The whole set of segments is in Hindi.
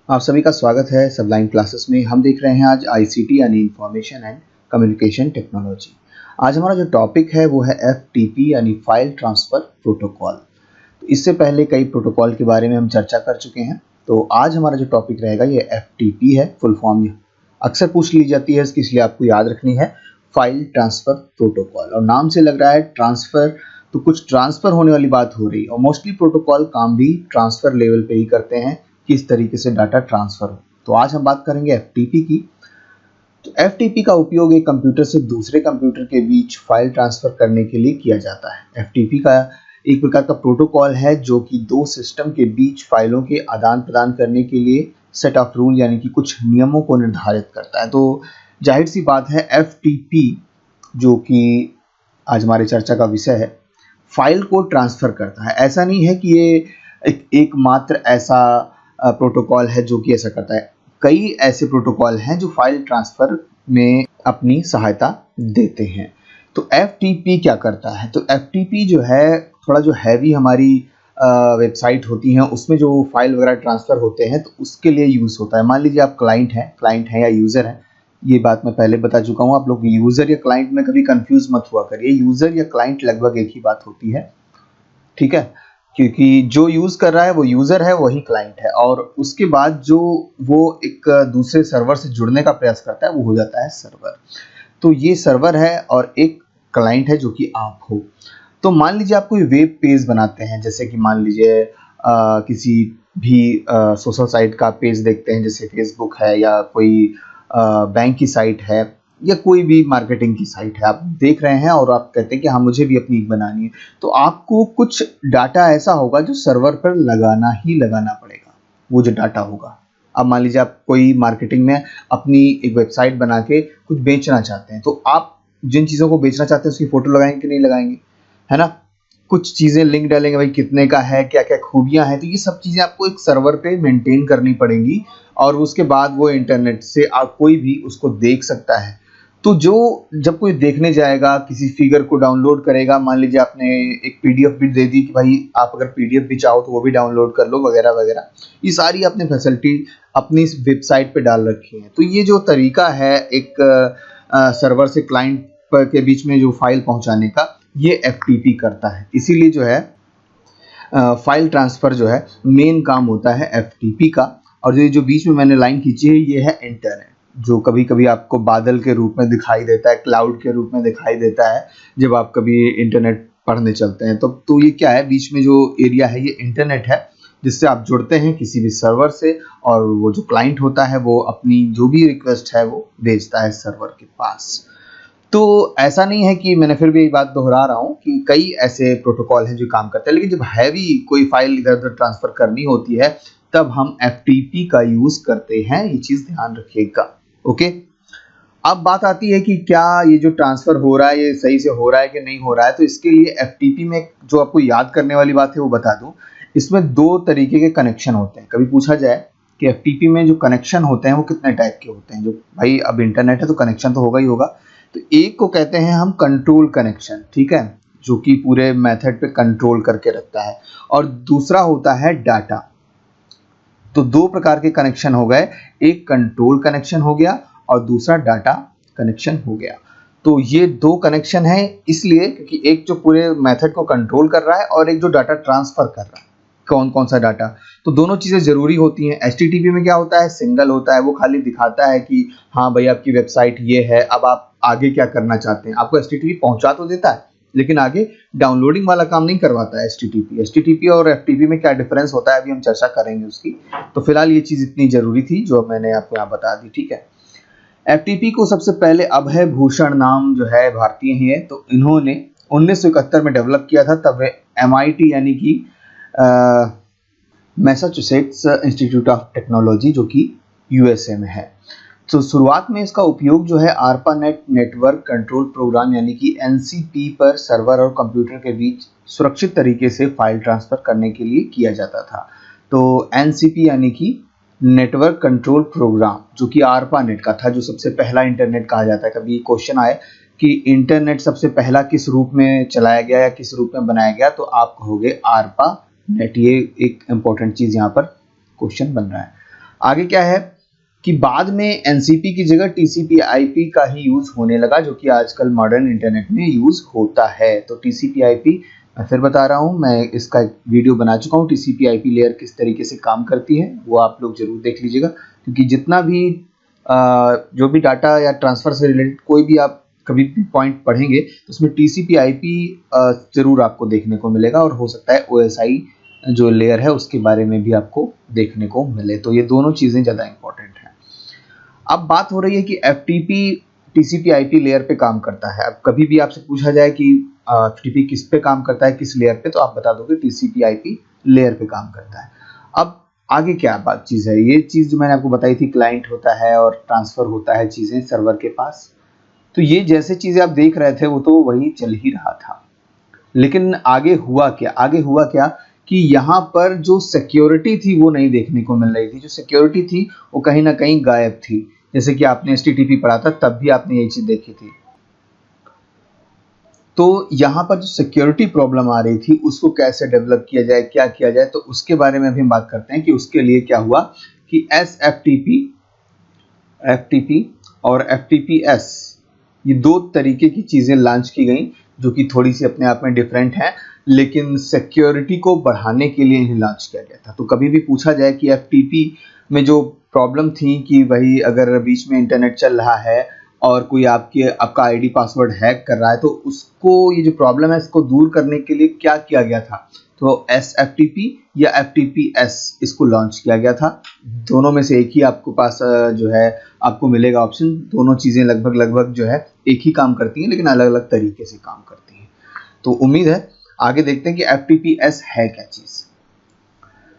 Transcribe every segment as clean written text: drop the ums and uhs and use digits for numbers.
आप सभी का स्वागत है सबलाइन क्लासेस में। हम देख रहे हैं आज आईसीटी यानी इंफॉर्मेशन एंड कम्युनिकेशन टेक्नोलॉजी। आज हमारा जो टॉपिक है वो है एफटीपी यानी फाइल ट्रांसफ़र प्रोटोकॉल। तो इससे पहले कई प्रोटोकॉल के बारे में हम चर्चा कर चुके हैं। तो आज हमारा जो टॉपिक रहेगा ये एफटीपी है। फुल फॉर्म अक्सर पूछ ली जाती है, इसलिए आपको याद रखनी है फाइल ट्रांसफ़र प्रोटोकॉल। और नाम से लग रहा है ट्रांसफ़र, तो कुछ ट्रांसफ़र होने वाली बात हो रही है। और मोस्टली प्रोटोकॉल काम भी ट्रांसफ़र लेवल पे ही करते हैं, किस तरीके से डाटा ट्रांसफ़र हो। तो आज हम बात करेंगे एफटीपी की। तो एफटीपी का उपयोग एक कंप्यूटर से दूसरे कंप्यूटर के बीच फाइल ट्रांसफ़र करने के लिए किया जाता है। एफटीपी का एक प्रकार का प्रोटोकॉल है जो कि दो सिस्टम के बीच फाइलों के आदान प्रदान करने के लिए सेट ऑफ रूल यानी कि कुछ नियमों को निर्धारित करता है। तो जाहिर सी बात है एफटीपी जो कि आज हमारी चर्चा का विषय है, फाइल को ट्रांसफ़र करता है। ऐसा नहीं है कि ये एकमात्र ऐसा प्रोटोकॉल है जो कि ऐसा करता है। कई ऐसे प्रोटोकॉल हैं जो फाइल ट्रांसफ़र में अपनी सहायता देते हैं। तो एफटीपी क्या करता है? तो एफटीपी जो है थोड़ा जो हैवी हमारी वेबसाइट होती हैं उसमें जो फाइल वगैरह ट्रांसफ़र होते हैं तो उसके लिए यूज़ होता है। मान लीजिए आप क्लाइंट हैं या यूज़र हैं। ये बात मैं पहले बता चुका हूँ। आप लोग यूज़र या क्लाइंट में कभी कंफ्यूज मत हुआ करिए। यूज़र या क्लाइंट लगभग एक ही बात होती है, ठीक है? क्योंकि जो यूज़ कर रहा है वो यूज़र है, वही क्लाइंट है। और उसके बाद जो वो एक दूसरे सर्वर से जुड़ने का प्रयास करता है वो हो जाता है सर्वर। तो ये सर्वर है और एक क्लाइंट है जो कि आप हो। तो मान लीजिए आप कोई वेब पेज बनाते हैं, जैसे कि मान लीजिए किसी भी सोशल साइट का पेज देखते हैं, जैसे फेसबुक है या कोई बैंक की साइट है या कोई भी मार्केटिंग की साइट है, आप देख रहे हैं और आप कहते हैं कि हाँ मुझे भी अपनी बनानी है। तो आपको कुछ डाटा ऐसा होगा जो सर्वर पर लगाना ही लगाना पड़ेगा, वो जो डाटा होगा। अब मान लीजिए आप कोई मार्केटिंग में अपनी एक वेबसाइट बना के कुछ बेचना चाहते हैं, तो आप जिन चीज़ों को बेचना चाहते हैं उसकी फ़ोटो लगाएंगे कि नहीं लगाएंगे, है ना? कुछ चीज़ें लिंक डालेंगे, भाई कितने का है, क्या क्या खूबियाँ हैं। तो ये सब चीज़ें आपको एक सर्वर पे मेंटेन करनी पड़ेंगी और उसके बाद वो इंटरनेट से कोई भी उसको देख सकता है। तो जब कोई देखने जाएगा, किसी फिगर को डाउनलोड करेगा, मान लीजिए आपने एक पीडीएफ भी दे दी कि भाई आप अगर पीडीएफ भी चाहो तो वो भी डाउनलोड कर लो वगैरह वगैरह, ये सारी आपने फैसिलिटी अपनी वेबसाइट पे डाल रखी है। तो ये जो तरीका है एक सर्वर से क्लाइंट के बीच में जो फाइल पहुंचाने का, ये एफटीपी करता है। इसीलिए जो है फाइल ट्रांसफ़र जो है मेन काम होता है एफटीपी का। और ये जो बीच में मैंने लाइन खींची है ये है इंटरनेट, जो कभी कभी आपको बादल के रूप में दिखाई देता है, क्लाउड के रूप में दिखाई देता है जब आप कभी इंटरनेट पढ़ने चलते हैं। तो ये क्या है, बीच में जो एरिया है ये इंटरनेट है, जिससे आप जुड़ते हैं किसी भी सर्वर से और वो जो क्लाइंट होता है वो अपनी जो भी रिक्वेस्ट है वो भेजता है सर्वर के पास। तो ऐसा नहीं है कि मैंने फिर भी एक बात दोहरा रहा हूँ कि कई ऐसे प्रोटोकॉल हैं जो काम करते हैं, लेकिन जब हैवी कोई फाइल इधर उधर ट्रांसफ़र करनी होती है तब हम एफटीपी का यूज़ करते हैं। ये चीज़ ध्यान रखिएगा, ओके? अब बात आती है कि क्या ये जो ट्रांसफ़र हो रहा है ये सही से हो रहा है कि नहीं हो रहा है। तो इसके लिए एफटीपी में जो आपको याद करने वाली बात है वो बता दूँ। इसमें दो तरीके के कनेक्शन होते हैं। कभी पूछा जाए कि एफटीपी में जो कनेक्शन होते हैं वो कितने टाइप के होते हैं। जो भाई अब इंटरनेट है तो कनेक्शन तो होगा ही होगा। तो एक को कहते हैं हम कंट्रोल कनेक्शन, ठीक है, जो कि पूरे मेथड पे कंट्रोल करके रखता है। और दूसरा होता है डाटा। तो दो प्रकार के कनेक्शन हो गए, एक कंट्रोल कनेक्शन हो गया और दूसरा डाटा कनेक्शन हो गया। तो ये दो कनेक्शन है इसलिए क्योंकि एक जो पूरे मेथड को कंट्रोल कर रहा है और एक जो डाटा ट्रांसफ़र कर रहा है। कौन कौन सा डाटा, तो दोनों चीज़ें ज़रूरी होती हैं। एचटीटीपी में क्या होता है, सिंगल होता है, वो खाली दिखाता है कि हाँ भाई आपकी वेबसाइट ये है, अब आप आगे क्या करना चाहते हैं। आपको एचटीटीपी पहुंचा तो देता है लेकिन आगे डाउनलोडिंग वाला काम नहीं करवाता है एचटीटीपी और एफटीपी में क्या डिफरेंस होता है अभी हम चर्चा करेंगे उसकी। तो फिलहाल ये चीज़ इतनी ज़रूरी थी जो मैंने आपको यहाँ बता दी, ठीक है। एफटीपी को सबसे पहले अभय भूषण नाम जो है भारतीय ही है, तो इन्होंने 1971 में डेवलप किया था। तब MIT यानी कि मैसाचुसेट्स इंस्टीट्यूट ऑफ टेक्नोलॉजी जो कि USA में है। तो शुरुआत में इसका उपयोग जो है ARPANET नेटवर्क कंट्रोल प्रोग्राम यानी कि NCP पर सर्वर और कंप्यूटर के बीच सुरक्षित तरीके से फाइल ट्रांसफ़र करने के लिए किया जाता था। तो NCP यानी कि नेटवर्क कंट्रोल प्रोग्राम जो कि ARPANET का था, जो सबसे पहला इंटरनेट कहा जाता है। कभी क्वेश्चन आए कि इंटरनेट सबसे पहला किस रूप में चलाया गया या किस रूप में बनाया गया, तो आप कहोगे ARPANET। ये एक इम्पोर्टेंट चीज़ यहाँ पर क्वेश्चन बन रहा है। आगे क्या है कि बाद में एनसीपी की जगह टीसीपी/आईपी का ही यूज होने लगा, जो कि आजकल मॉडर्न इंटरनेट में यूज होता है। तो टीसीपी/आईपी मैं फिर बता रहा हूँ, मैं इसका एक वीडियो बना चुका हूँ, टीसीपी/आईपी लेयर किस तरीके से काम करती है वो आप लोग जरूर देख लीजिएगा, क्योंकि जितना भी जो भी डाटा या ट्रांसफर से रिलेटेड कोई भी आप कभी भी पॉइंट पढ़ेंगे तो उसमें टीसीपी/आईपी जरूर आपको देखने को मिलेगा, और हो सकता है ओएसआई जो लेयर है उसके बारे में भी आपको देखने को मिले। तो ये दोनों चीज़ें ज़्यादा इंपॉर्टेंट हैं। अब बात हो रही है कि एफटीपी टीसीपी/आईपी लेयर पे काम करता है। अब कभी भी आपसे पूछा जाए कि एफटीपी किस पे काम करता है, किस लेयर पे, तो आप बता दोगे टीसीपी/आईपी लेयर पे काम करता है। अब आगे क्या बात चीज़ है, ये चीज़ जो मैंने आपको बताई थी, क्लाइंट होता है और ट्रांसफ़र होता है चीज़ें सर्वर के पास। तो ये जैसे चीज़ें आप देख रहे थे वो तो वही चल ही रहा था, लेकिन आगे हुआ क्या कि यहाँ पर जो सिक्योरिटी थी वो नहीं देखने को मिल रही थी। जो सिक्योरिटी थी वो कहीं ना कहीं गायब थी। जैसे कि आपने एचटीटीपी पढ़ा था तब भी आपने ये चीज़ देखी थी। तो यहाँ पर जो सिक्योरिटी प्रॉब्लम आ रही थी उसको कैसे डेवलप किया जाए, क्या किया जाए, तो उसके बारे में भी हम बात करते हैं कि उसके लिए क्या हुआ कि एफटीपी और एफटीपीएस, ये दो तरीके की चीज़ें लॉन्च की गई जो कि थोड़ी सी अपने आप में डिफरेंट हैं, लेकिन सिक्योरिटी को बढ़ाने के लिए इन्हें लॉन्च किया गया था। तो कभी भी पूछा जाए कि एफटीपी में जो प्रॉब्लम थी कि वही अगर बीच में इंटरनेट चल रहा है और कोई आपका आईडी पासवर्ड हैक कर रहा है, तो उसको ये जो प्रॉब्लम है इसको दूर करने के लिए क्या किया गया था, तो एसएफटीपी या एफटीपीएस इसको लॉन्च किया गया था। दोनों में से एक ही आपको पास जो है आपको मिलेगा ऑप्शन। दोनों चीज़ें लगभग जो है एक ही काम करती हैं, लेकिन अलग अलग तरीके से काम करती हैं। तो उम्मीद है आगे देखते हैं कि एफटीपीएस है क्या चीज़।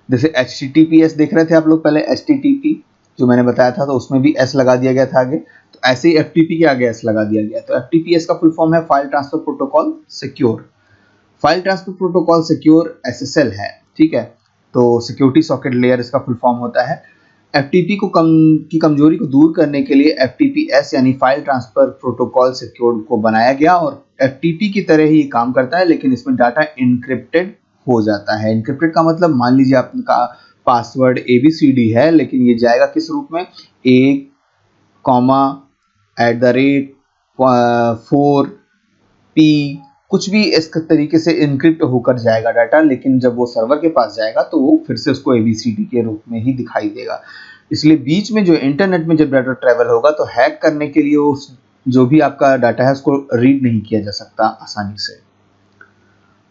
जैसे एचटीटीपीएस देख रहे थे आप लोग पहले, एचटीटीपी जो मैंने बताया था तो उसमें भी एस लगा दिया गया था आगे, तो ऐसे ही एफटीपी के आगे एस लगा दिया गया। तो एफटीपीएस का फुल फॉर्म है file transfer protocol secure. File transfer protocol secure SSL है, ठीक है। तो सिक्योरिटी सॉकेट लेयर इसका फुल फॉर्म होता है। एफटीपी की कमजोरी को दूर करने के लिए एफटीपीएस यानी फाइल ट्रांसफर प्रोटोकॉल सिक्योर को बनाया गया, और एफटीपी की तरह ही काम करता है, लेकिन इसमें डाटा इनक्रिप्टेड हो जाता है। इनक्रिप्टेड का मतलब मान लीजिए आपका पासवर्ड ABCD है, लेकिन ये जाएगा किस रूप में, 1, @4P, कुछ भी इस तरीके से इनक्रिप्ट होकर जाएगा डाटा, लेकिन जब वो सर्वर के पास जाएगा तो वो फिर से उसको ABCD के रूप में ही दिखाई देगा। इसलिए बीच में जो इंटरनेट में जब डाटा ट्रैवल होगा तो हैक करने के लिए उस जो भी आपका डाटा है उसको रीड नहीं किया जा सकता आसानी से।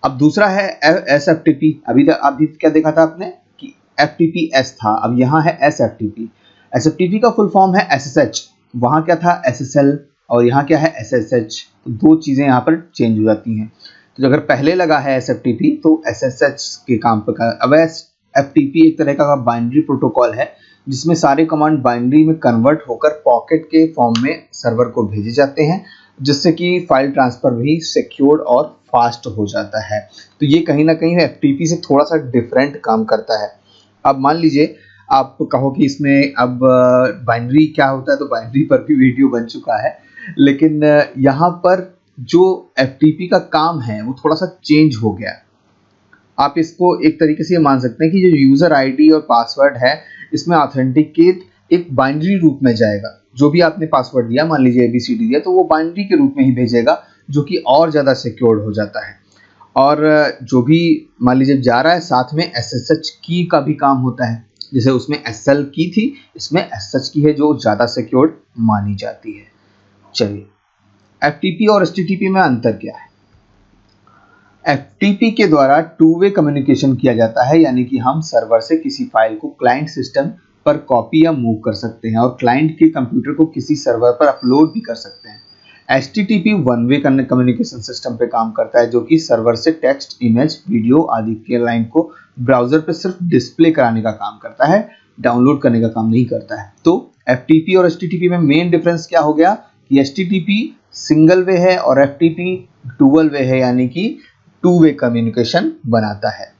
अब दूसरा है SFTP। अभी क्या देखा था आपने कि FTPS था, अब यहाँ है SFTP। SFTP का फुल फॉर्म है SSH। वहाँ क्या था SSL, और यहाँ क्या है SSH। तो दो चीज़ें यहाँ पर चेंज हो जाती हैं। तो अगर पहले लगा है SFTP तो SSH के काम पर का। अब FTP एक तरह का बाइनरी प्रोटोकॉल है जिसमें सारे कमांड बाइनरी में कन्वर्ट होकर पॉकेट के फॉर्म में सर्वर को भेजे जाते हैं, जिससे कि फाइल ट्रांसफर भी सिक्योर और फास्ट हो जाता है। तो ये कहीं ना कहीं FTP से थोड़ा सा डिफरेंट काम करता है। अब मान लीजिए आप कहो कि इसमें अब बाइनरी क्या होता है, तो बाइनरी पर भी वीडियो बन चुका है, लेकिन यहाँ पर जो FTP का काम है वो थोड़ा सा चेंज हो गया। आप इसको एक तरीके से मान सकते हैं कि जो यूज़र आईडी और पासवर्ड है इसमें ऑथेंटिकेट एक बाइनरी रूप में जाएगा। जो भी आपने पासवर्ड दिया, मान लीजिए ABCD दिया, तो वो बाइनरी के रूप में ही भेजेगा, जो कि और ज़्यादा सिक्योर्ड हो जाता है। और जो भी मान लीजिए जा रहा है, साथ में SSH की का भी काम होता है। जैसे उसमें SL की थी, इसमें SH की है जो ज़्यादा सिक्योर्ड मानी जाती है। चलिए, FTP और HTTP में अंतर क्या है? FTP के द्वारा टू वे कम्युनिकेशन किया जाता है, यानी कि हम सर्वर से किसी फाइल को क्लाइंट सिस्टम पर कॉपी या मूव कर सकते हैं और क्लाइंट के कंप्यूटर को किसी सर्वर पर अपलोड भी कर सकते हैं। HTTP one way communication system पे काम करता है, जो कि सर्वर से टेक्स्ट, इमेज, वीडियो आदि के लाइन को ब्राउजर पे सिर्फ डिस्प्ले कराने का काम करता है, डाउनलोड करने का काम नहीं करता है। तो FTP और HTTP में मेन डिफरेंस क्या हो गया कि HTTP सिंगल वे है और FTP डुअल वे है, यानी कि टू वे कम्युनिकेशन बनाता है।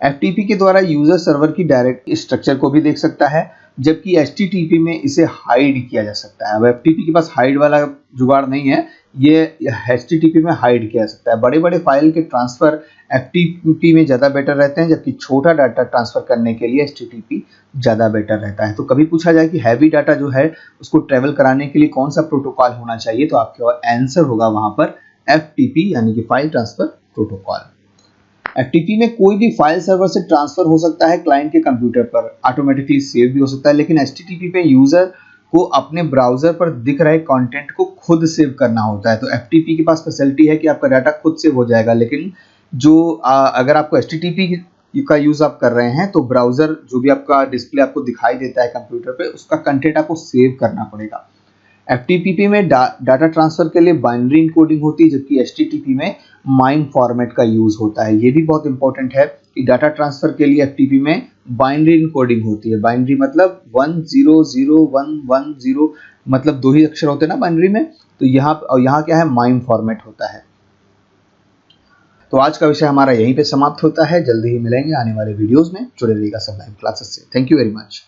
FTP के द्वारा यूजर सर्वर की डायरेक्ट स्ट्रक्चर को भी देख सकता है, जबकि HTTP में इसे हाइड किया जा सकता है। अब FTP के पास हाइड वाला जुगाड़ नहीं है, ये HTTP में हाइड किया जा सकता है। बड़े बड़े फाइल के ट्रांसफर FTP में ज़्यादा बेटर रहते हैं, जबकि छोटा डाटा ट्रांसफर करने के लिए HTTP ज़्यादा बेटर रहता है। तो कभी पूछा जाए कि हैवी डाटा जो है उसको ट्रेवल कराने के लिए कौन सा प्रोटोकॉल होना चाहिए, तो आपका आंसर होगा वहां पर FTP यानी कि फाइल ट्रांसफर प्रोटोकॉल। FTP में कोई भी फाइल सर्वर से ट्रांसफर हो सकता है क्लाइंट के कंप्यूटर पर, ऑटोमेटिकली सेव भी हो सकता है, लेकिन HTTP पे यूजर को अपने ब्राउजर पर दिख रहे कंटेंट को खुद सेव करना होता है। तो FTP के पास फैसिलिटी है कि आपका डाटा खुद सेव हो जाएगा, लेकिन अगर आपको HTTP का यूज आप कर रहे हैं तो ब्राउजर जो भी आपका डिस्प्ले आपको दिखाई देता है कंप्यूटर पे, उसका कंटेंट आपको सेव करना पड़ेगा। FTP में डाटा ट्रांसफर के लिए बाइनरी इनकोडिंग होती है, जबकि HTTP में माइम फॉर्मेट का यूज होता है। ये भी बहुत इंपॉर्टेंट है कि डाटा ट्रांसफर के लिए FTP में बाइनरी इनकोडिंग होती है। बाइनरी मतलब 100110, मतलब 2 ही अक्षर होते हैं ना बाइनरी में, तो यहाँ क्या है, माइम फॉर्मेट होता है। तो आज का विषय हमारा यहीं पे समाप्त होता है। जल्दी ही मिलेंगे आने वाले वीडियोस में। जुड़े रहिएगा सबलाइन क्लासेस से। Thank you very much.